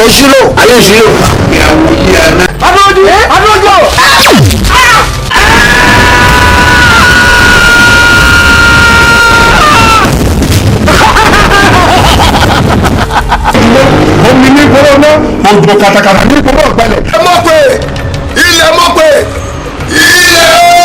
Oṣùlò ayé oṣùlò. Adójú. Omi ní ìgboro náà, òjò kàtàkàtà ní ìgboro ọ̀gbẹ́lẹ̀. Ẹ mọ̀ pé ilẹ̀ mọ̀ pé ilẹ̀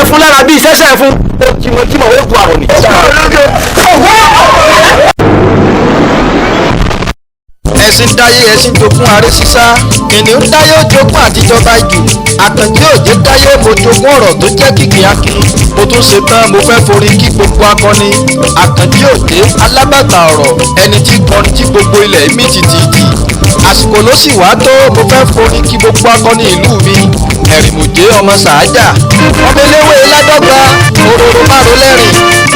fún lára bíi sẹ́sẹ̀ fún tìmọ̀tìmọ̀ ó bu àrùn ni. ẹ̀sìn dáyé ẹ̀sìn jogún aré sísá kìnìún dáyé ó jogún àtijọba jù àkànjí òjé dáyé mo jogún ọ̀rọ̀ tó jẹ́ kìkì akin mo tún ṣe tán mo fẹ́ forí kí gbogbo akọni àkànjí òjé alábàtà ọ̀rọ̀ ẹni tí kọrin tí gbogbo ilẹ̀ mi tìtìtì àsìkò ló sì wá tó mo fẹ́ forí kí gbogbo akọni ìlú mi ẹ̀rìmùjé ọmọ sàájà ọmọ eléwé ládọ́gba òróró márùn lẹ́rìn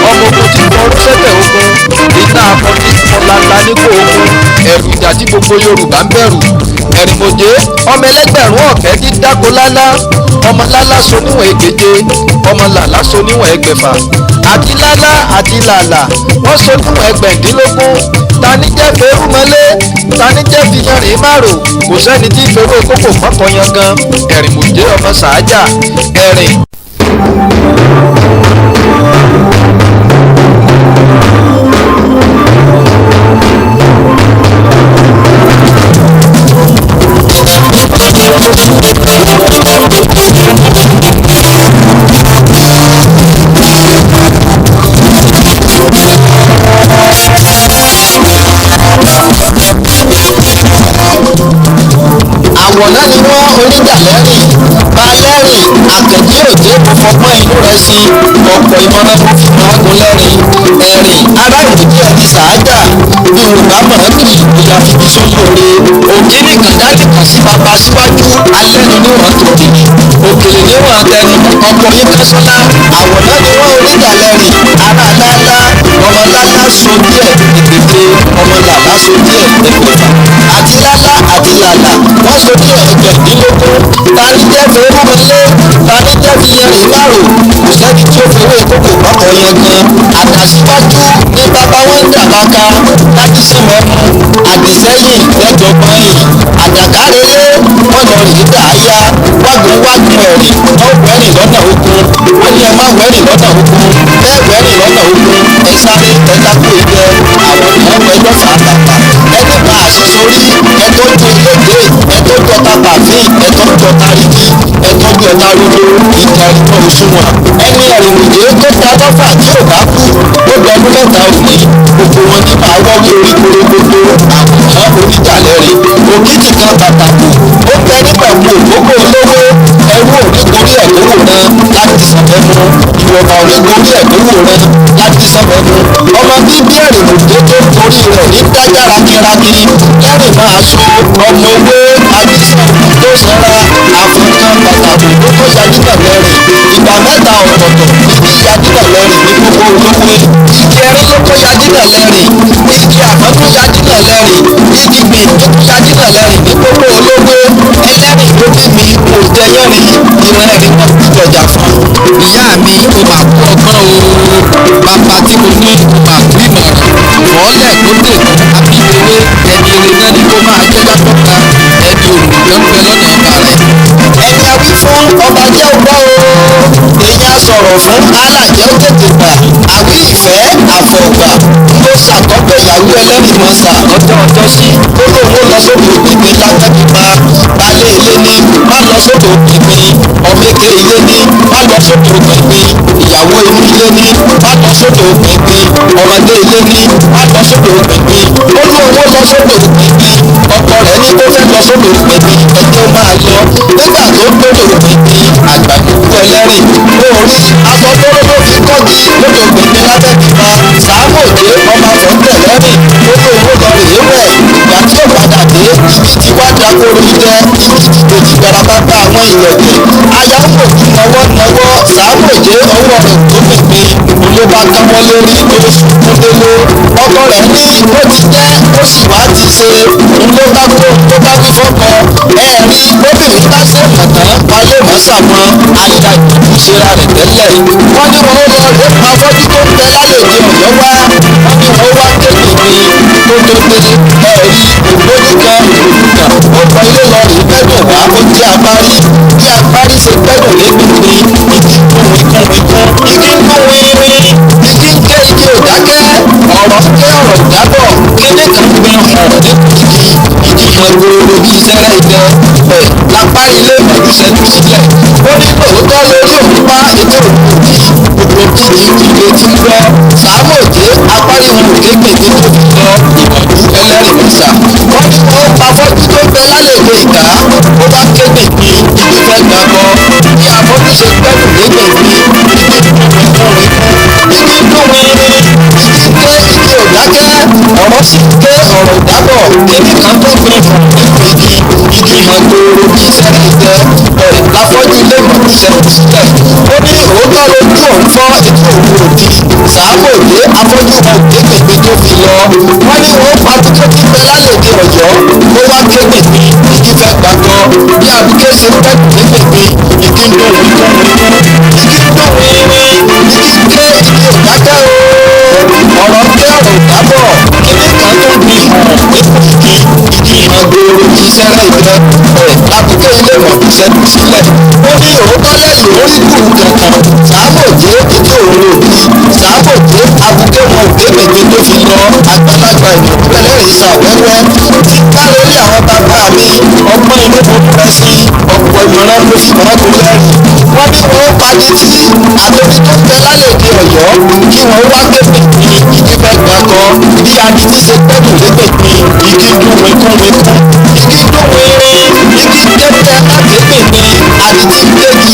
ọmọ ogun tí kọrú sẹ́tẹ̀ ogun iná akọni ọ̀làǹlà nípò ogun ẹ̀rù ìjà tí gbogbo Yorùbá ń bẹ̀rù ẹ̀rìmùjé ọmọ ẹlẹ́gbẹ̀rún ọ̀kẹ́ dídáko lálá ọmọ lálá so níwọ̀n ègbèje ọmọ làlá so níwọ̀n ẹgbẹ̀fà àti lálá àti làlà wọ́n so níwọ̀n ẹgbẹ̀ndínlógún tani jẹ́ fèrúmọlé tani jẹ́ fìyanrìn márùn kò sẹ́ni tí fèrú kókò mọ́kànyan gan ẹ̀rìmùjé ọmọ sàájà ẹ̀rìn. àwọ̀ná ni wọ́n oníjà lẹ́rìn balẹ́rìn àkànjí òjé kò fọgbọ́n inú rẹ̀ sí ọ̀pọ̀ ìmọ̀ràn tó fi máa gún lẹ́rìn ẹ̀rìn ará ìròjì ẹni sàájà Yorùbá mọ̀ọ́kì ìyá fífi sólóore òjì nìkan dájú kan sí bàbá síwájú alẹ́nu níwọ̀n tòkè òkèlè níwọ̀n tẹnu ọkọ̀ yín kásọ́lá àwọ̀ná ni wọ́n oníjà lẹ́rìn ará lálá ọmọ lálá so díẹ̀ ètètè ọmọ làlá so díẹ̀ ẹgbẹ̀fà àti lálá àti làlà wọ́n so díẹ̀ ẹgbẹ̀dínlógún tani jẹ́ fèrúmọlé tani jẹ́ fìyanrìn márùn kò sẹ́ni tí ó fowó ìkókò mọ́kọ̀ yẹn gan àtàsíwájú ní bàbá wọn dàbàkà láti sí mẹ́mu àdìsẹ́yìn lẹ́jọ̀gbọ́n yìí àjàkárẹ́lé wọ́n lọ rí dàáyá wágùnwágùn ẹ̀rìn wọ́n wẹ́rìn lọ́nà ogun wọ́n ní ẹ má wẹ́rìn lọ́nà ogun bẹ́ẹ̀ wẹ́rìn lọ́nà ogun ẹ sáré ẹ dákú ìjẹ àwọn ìmọ̀ ẹjọ́ fàákàtà ẹni bá àṣìṣorí ẹ tó ju eléde ẹ tó jọta pàfin ẹ tó jọta rígi ẹ tó jọta rodo ìjà ìtọ́ òṣùwọ̀n ẹni ẹ̀rìnwòye tó ta lọ́fà tí ò bá kú ó dọdún mẹ́ta òní gbogbo wọn ní máa wọ́ lórí gbogbo àwòrán oníjàlẹ́rìn òkìtì kan pàtàkì ó bẹ nígbà wo òkókó olówó ẹrú onígorí ẹ̀dínwó rán láti sàbẹ̀mú ìwọ̀nba onígorí ẹ̀dínwó rán láti sàbẹ̀mú ọmọ bíbí ẹ̀rìnwòye tó torí rẹ̀ ní dájára kírakí lẹ́rìn máa so ọmọ ewé àdìsàn tó sanra àfọ̀nkan pàtàkì tó tó yadínà lẹ́rìn ìgbà mẹ́ta ọ̀tọ̀ọ̀tọ̀ ìdí yadínà lẹ́rìn ní gbogbo olówó ìdí ẹrin ló tó yadínà lẹ́rìn ìdí àmọ́ tó yadínà lẹ́rìn ìdí gbìn tó tó yadínà lẹ́rìn ní gbogbo olówó ẹlẹ́rìn tó bí mi kò jẹyẹ́rìn ìran ẹ̀rín wọn ti jọjà fún. ìyá mi kò máa kú ọgbọ́n o bàbá tí mo ní kò máa kú ìmọ̀ràn mọ́lẹ̀ kó tè àbíwèrè ẹni eré náà ni kó máa jẹ́ lápọ̀ta ẹni olùgbẹ́ ń bẹ lọ́nà ọba rẹ̀. ẹni a wí fún ọba jẹ́ ọgbọ́ o èyí á sọ̀rọ̀ fún alájẹ́ ó tètè gbà àwí ìfẹ́ àfọ̀gbà ló ṣàkọ́pẹ́ ìyàwó ẹlẹ́rìí mọ́sà lọ́jọ́ ọjọ́ sí ó lóun ó lọ sódò òpìpín lágbẹ́pípa balẹ̀ ilé ní má lọ sódò òpìpín ọ̀mẹ́kẹ́ ilé ní má lọ sódò òpìpín ìyàwó inú ilé ní má lọ sódò òpìpín ọmọdé ilé ní má lọ sódò òpìpín ó lóun ó lọ sódò òpìpín ọkọ rẹ̀ ní kó fẹ́ lọ sódò òpìpín ẹjọ́ máa lọ nígbà tó gbódò òpìpín àgbàdúgbò ẹlẹ́rìn lórí aṣọ tóró ló fi kọ́gi lódò òpìpín lábẹ́kípa sàámòjé ọmọ àfọ̀ntẹ̀lẹ́rìn ó lóun ó lọ rèé wẹ̀ ìgbà tí ó padà dé ibi tí wá dákóró jẹ́ ìdíje ti gbára bàbá àwọn ìyẹ̀dẹ̀ ayáwó ti náwó Sàámòjé ọwọ́ rẹ̀ tó pèpè ló bá káwọ́ lórí tó sunkún délé ọkọ rẹ̀ ní ó ti jẹ́ ó sì wá ti ṣe ló bá kó tó bá wí fọ́kọ ẹ̀rí obìnrin bá ṣe mọ̀tán ayé mọ́sàmọ́ ayá ìdìbò ṣera rẹ̀ tẹ́lẹ̀ wọ́n ní wọn ó lọ rẹ̀ afọ́jú tó ń bẹ lálejò ọ̀yọ́ wá wọ́n ní wọn ó wá kéde ní tó tó dé ẹ̀rí ògbóni kan ó kọ ilé lọ rí gbẹ́dùn wá ó jẹ́ agbárí bí agbárí ṣe gbẹ́dùn lébìtì ìdí igi ń ké igi ò dákẹ́ ọ̀rọ̀ ké ọ̀rọ̀ ìdábọ̀ kíní kan gbẹ hàn igi hàn gbòòrò bíi sẹ́rẹ̀ ìdẹ lápá ilé ìmọ̀lú ṣẹ́jú sílẹ̀ ó ní lóòótọ́ lórí òun bá ètò òkúti gbogbo kìí ìdílé tí ń gbọ́ Sàámòjé apáríhun kéékèèké tó fi lọ ìmọ̀lú ẹlẹ́rìmọ̀sà wọ́n ní wọ́n pa fọ́jú tó gbẹ lálejò ìta ó bá kéde ní ibi fẹ́ gbàgbọ́ bí afọ́jú ṣe gbẹ́dùn lébèbí igi dùn wíní igi ké igi ò dákẹ́ ọ̀rọ̀ sì ké ọ̀rọ̀ ìdábọ̀ kíní kan tó gbẹ hàn nínú igi hàn gbòòrò bíi sẹ́rẹ̀ ìdẹ láfọ́jú ilé ìmọ̀lú ṣẹ́jú sílẹ̀ ó ní òótọ́ lójú òun fọ́ ètò òun òdì Sàámòjé afọ́jú hàn kéékèèké tó fi lọ wọ́n ní wọ́n pa dúkọ́ tí bẹ lálejò Ọ̀yọ́ ó wá kéde ní igi fẹ́ gbàgbọ́ bí abuké ṣe pẹ́ẹ́kù kéékèèké igi ń dùn igi ń dùn wíní igi ké igi ò dákẹ́ o ọ̀rọ̀ ké ọ̀rọ̀ ìdábọ̀ kíní kan tó gbin hàn nínú igi hàn gbòòrò bíi sẹ́rẹ̀ ìdẹ abuké ilé ìmọ̀lú ṣẹ́jú sílẹ̀ ó ní òótọ́ lẹ́yìn orí kùrù kankan Sàámòjé ètò òun òbí Sàámòjé abuké wọn kéékèèké tó fi lọ àgbàlagbà ìmọ̀lú ẹlẹ́rìí sàwẹ́wẹ́ ti ká lórí àwọn bàbá mi ọgbọ́n inú mo rẹ sí ọ̀pọ̀ ìmọ̀ràn ló fi mọ́ tó lẹ́rìí wọ́n ní wọ́n pàdé tí àtòbí tó ń bẹ lálejò Ọ̀yọ́ kí wọ́n wá kéde ní igi fẹ́ gbàgbọ́ bí adití ṣe gbẹ́dùn lébèbí igi dùn wíkúnwíkún igi dùn wíní igi kéde alágbègbè ní adití kéjì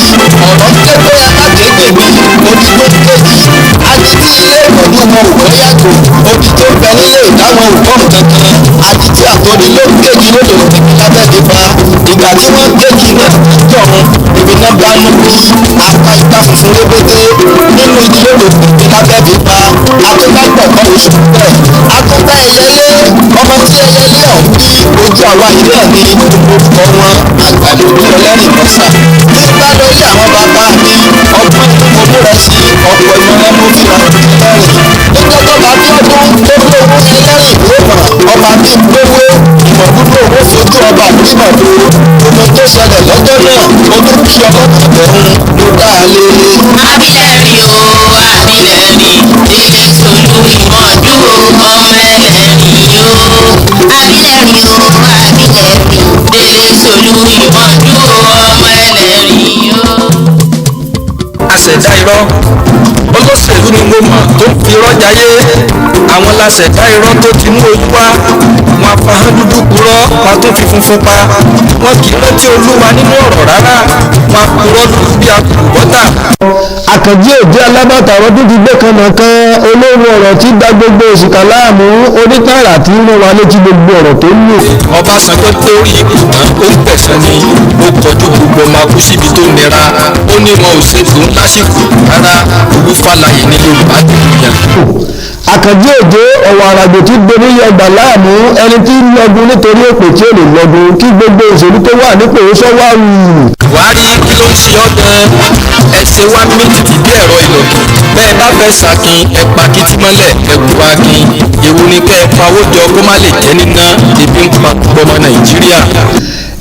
ọ̀rọ̀ kéde alágbègbè ní onígbò kéjì adití ilé ìmọ̀lú wọn ò gbọ́ yàgò odi tó bẹ nílé ìdáwọn ògbọ́n kankan adití àtọ́ni ló kéjì lóde òkèkè lábẹ́bí pa ìgbà tí wọ́n kéjì náà jọ̀run ibi náà bá mú kí apá ìta funfun rébété nínú igi lóde òkèkè lábẹ́bí pa akóbágbọ̀kọ́ oṣù bẹ́ẹ̀ akóbá ẹyẹlé ọmọ tí ẹyẹlé ọ̀hún bí ojú àwa yìí náà ní orúkọ wọn àgbàlódé ẹlẹ́rìmọ̀sà nígbà lórí àwọn bàbá mi ọgbọ́n inú mo múra sí ọ̀pọ̀ ìmọ̀ràn mo fi hàn lẹ́rìn nígbà tó bá bí ọdún tó gbówó ẹlẹ́rìn ìwé mọ̀ ọba bí gbówó ìmọ̀gbúgbò owó fojú ọba mímọ̀ tó gbogbo tó ṣẹlẹ̀ lọ́jọ́ náà mo tún kí ọlọ́kàn bẹ̀rù ló dá a lé. Abilẹ̀rí o, abilẹ̀rí, ilé solú ìmọ̀dún ọmọ ẹlẹ́rìí o. Abilẹ̀rí o, abilẹ̀rí, ilé solú ìmọ̀dún ọmọ ẹlẹ́rìí o. Àṣẹ̀dá irọ́ olóṣèlú ni mo mọ̀ tó ń fi irọ́ jayé àwọn láṣẹ̀dá irọ́ tó ti mú ojú wá wọn afahàn dúdú purọ́ wọn tó fi funfun pa wọn kì í rántí Olúwa nínú ọ̀rọ̀ rárá wọn apurọ́ dúdú bí akùbọ́tà. Àkànjí òjé alábàtà ọ̀rọ̀ tó ti gbé kankan olówó ọ̀rọ̀ tí dá gbogbo òṣìkà láàmú onítàrà tí ń rán wa létí gbogbo ọ̀rọ̀ tó ń lò. Ọbásanjọ́ tó rí ipò tán ó ń tẹ̀sán ni ó kọjú gbogbo ọmọ akú síbi tó nira ó ní wọn ò ṣètò lásìkò rárá owó fàlàyé ní Yorùbá dìbòyàn. Àkànjí òjé ọ̀wọ̀ àràgbò tí gbóni yọgbà láàmú ẹni tí ń lọgun nítorí òpè tí ò lè lọgun kí gbogbo òṣèlú tó wà nípò sọ wá rù. Buhari kí ló ń ṣe ọ́ gan-an ẹ ṣe wá méjìdì bí ẹ̀rọ ìlọ̀kì bẹ́ẹ̀ bá fẹ́ ṣàkin ẹ pa kìtì mọ́lẹ̀ ẹ kú akin èwo ni kẹ́ ẹ pawó jọ kó má lè jẹ́ níná ebi ń pa gbogbo ọmọ Nàìjíríà.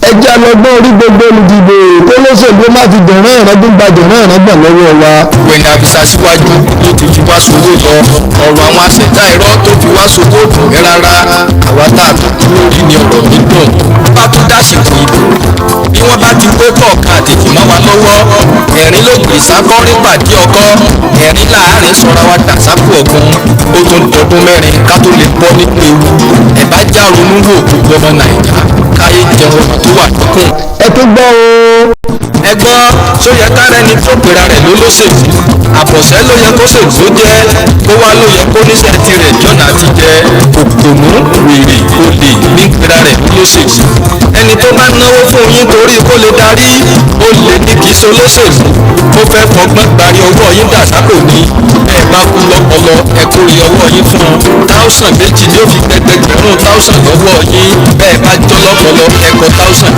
Ẹjẹ́ alọ́gbọ́n orí gbogbo olùdìbò tó lóṣèlú má fi dẹ̀rán ìrẹ́gbọ́n gba dẹ̀rán ìrẹ́gbọ̀n lọ́wọ́ wa. Wẹ̀nà àbísà síwájú ló ti fi wá sówó lọ ọ̀rọ̀ àwọn àṣẹ̀dá irọ́ tó fi wá sówó dùn mí rárá àwa tá a tó dúró rí ni ọ̀rọ̀ mi dùn wọ́n bá tún dásìkò ìbò bí wọ́n bá ti wé kọ̀ọ̀kan àtẹ̀jì mọ́ wa lọ́wọ́ ẹ̀rín ló gbé sákọ́rí pàdé ọkọ́ ẹ̀rín láàárín sọra wa dà sápò ọ̀gbun ó tún dọdún mẹ́rin ká tó lè bọ́ nínú ewu ẹ̀ bá já ronú wò gbogbo ọmọ Nàìjíríà káyé jẹun tó wà lókun. Ẹ tó gbọ́ o. ẹgbọ́n tó yẹ kárẹ́ni tó pera rẹ̀ lólóṣèlú àbọ̀sẹ́ ló yẹ kó ṣèlú jẹ́ kó wá ló yẹ kó níṣẹ́ tirẹ̀ jọ́nà àti jẹ́ òpònú wèrè olè ní pera rẹ̀ lólóṣèlú ẹni tó bá náwó fún yín torí kó lè darí olè ní kì í ṣe olóṣèlú ó fẹ́ fọgbọ́n gbari ọwọ́ yín dàsákò ní ẹ bá kú lọ́pọlọ ẹ kórè ọwọ́ yín fún táùsàn méjì ni ó fi gbẹgbẹgbẹ̀rún táùsàn lọ́wọ́ yín bẹ́ẹ̀ bá jọ lọ́pọlọ ẹ̀kọ́ táùsàn